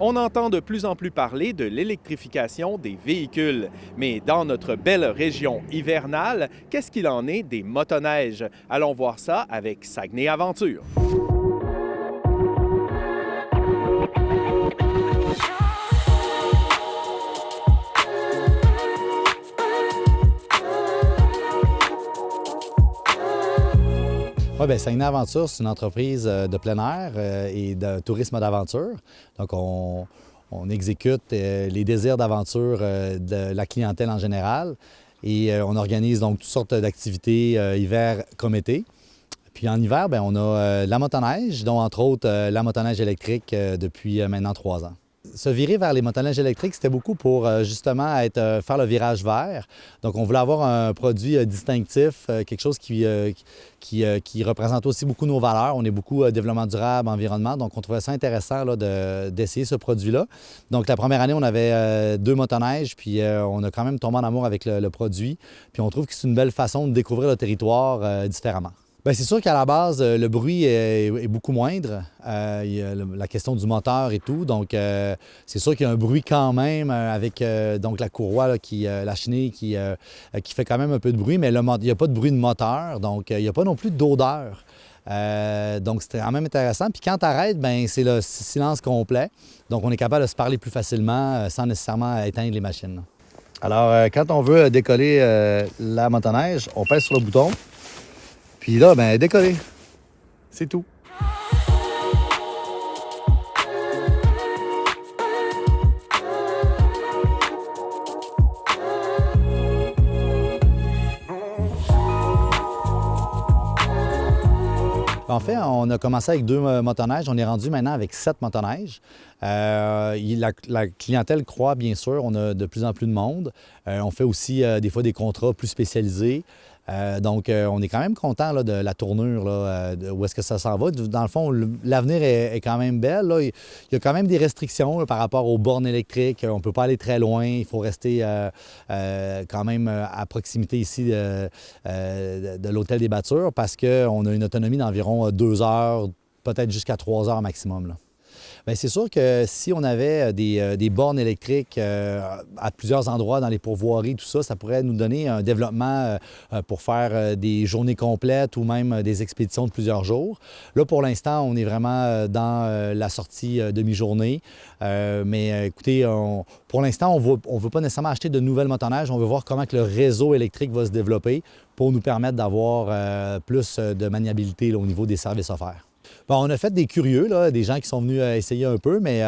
On entend de plus en plus parler de l'électrification des véhicules. Mais dans notre belle région hivernale, qu'est-ce qu'il en est des motoneiges? Allons voir ça avec Saguenay Aventure. Oui, bien, Saguenay Aventure, c'est une entreprise de plein air et de tourisme d'aventure. Donc, on exécute les désirs d'aventure de la clientèle en général et on organise donc toutes sortes d'activités hiver comme été. Puis en hiver, bien, on a la motoneige, dont entre autres la motoneige électrique depuis maintenant 3 ans. Se virer vers les motoneiges électriques, c'était beaucoup pour justement faire le virage vert. Donc, on voulait avoir un produit distinctif, quelque chose qui représente aussi beaucoup nos valeurs. On est beaucoup développement durable, environnement, donc on trouvait ça intéressant d'essayer ce produit-là. Donc, la première année, on avait 2 motoneiges, puis on a quand même tombé en amour avec le produit. Puis on trouve que c'est une belle façon de découvrir le territoire différemment. Bien, c'est sûr qu'à la base, le bruit est beaucoup moindre. Il y a la question du moteur et tout. Donc, c'est sûr qu'il y a un bruit quand même avec donc la courroie, là, la chenille qui fait quand même un peu de bruit, mais il n'y a pas de bruit de moteur. Donc, il n'y a pas non plus d'odeur. Donc, c'était quand même intéressant. Puis quand tu arrêtes, bien, c'est le silence complet. Donc, on est capable de se parler plus facilement sans nécessairement éteindre les machines. Alors, quand on veut décoller la motoneige, on pèse sur le bouton. Puis là, bien, décoller. C'est tout. En fait, on a commencé avec 2 motoneiges. On est rendu maintenant avec 7 motoneiges. La clientèle croît, bien sûr. On a de plus en plus de monde. On fait aussi des fois des contrats plus spécialisés. Donc, on est quand même content là, de la tournure, là, où est-ce que ça s'en va. Dans le fond, l'avenir est quand même belle. Là. Il y a quand même des restrictions là, par rapport aux bornes électriques. On ne peut pas aller très loin. Il faut rester quand même à proximité ici de l'Hôtel des Battures parce qu'on a une autonomie d'environ 2 heures, peut-être jusqu'à 3 heures maximum. Là. Bien, c'est sûr que si on avait des bornes électriques à plusieurs endroits dans les pourvoiries, tout ça, ça pourrait nous donner un développement pour faire des journées complètes ou même des expéditions de plusieurs jours. Là, pour l'instant, on est vraiment dans la sortie demi-journée. Mais écoutez, pour l'instant, on ne veut pas nécessairement acheter de nouvelles motoneiges. On veut voir comment que le réseau électrique va se développer pour nous permettre d'avoir plus de maniabilité là, au niveau des services offerts. Bon, on a fait des curieux, là, des gens qui sont venus essayer un peu, mais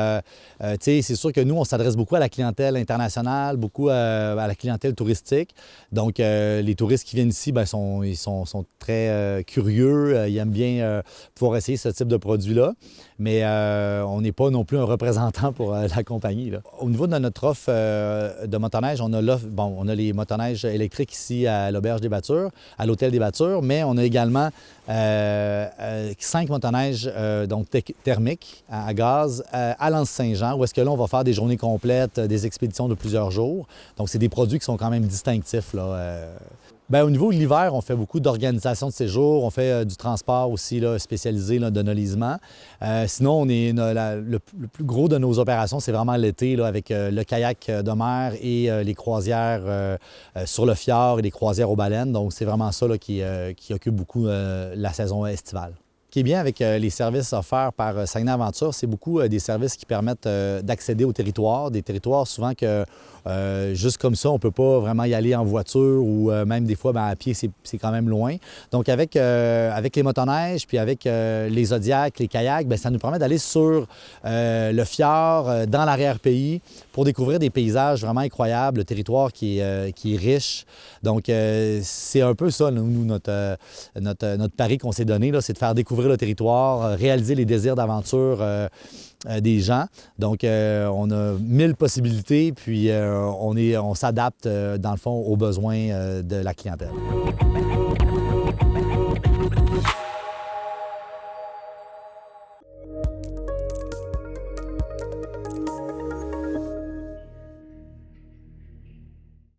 c'est sûr que nous, on s'adresse beaucoup à la clientèle internationale, beaucoup à la clientèle touristique. Donc, les touristes qui viennent ici, bien, ils sont très curieux. Ils aiment bien pouvoir essayer ce type de produit-là. Mais on n'est pas non plus un représentant pour la compagnie. Là. Au niveau de notre offre de motoneige, on a les motoneiges électriques ici à l'Auberge des Battures, à l'Hôtel des Battures, mais on a également 5 motoneiges donc thermiques à gaz à l'Anse-Saint-Jean, où est-ce que là, on va faire des journées complètes, des expéditions de plusieurs jours. Donc, c'est des produits qui sont quand même distinctifs, là. Bien, au niveau de l'hiver, on fait beaucoup d'organisation de séjour. On fait du transport aussi là, spécialisé là, de nolisement. Sinon, le plus gros de nos opérations, c'est vraiment l'été là, avec le kayak de mer et les croisières sur le fjord et les croisières aux baleines. Donc, c'est vraiment ça là, qui occupe beaucoup la saison estivale. Ce qui est bien avec les services offerts par Saguenay Aventure, c'est beaucoup des services qui permettent d'accéder au territoire, des territoires souvent que juste comme ça, on ne peut pas vraiment y aller en voiture ou même des fois bien, à pied, c'est quand même loin. Donc avec les motoneiges puis avec les Zodiacs, les kayaks, bien, ça nous permet d'aller sur le fjord, dans l'arrière-pays, pour découvrir des paysages vraiment incroyables, le territoire qui est riche. Donc c'est un peu ça, nous, notre pari qu'on s'est donné, c'est de faire découvrir le territoire, réaliser les désirs d'aventure des gens. Donc, on a 1000 possibilités, puis on s'adapte, dans le fond, aux besoins de la clientèle.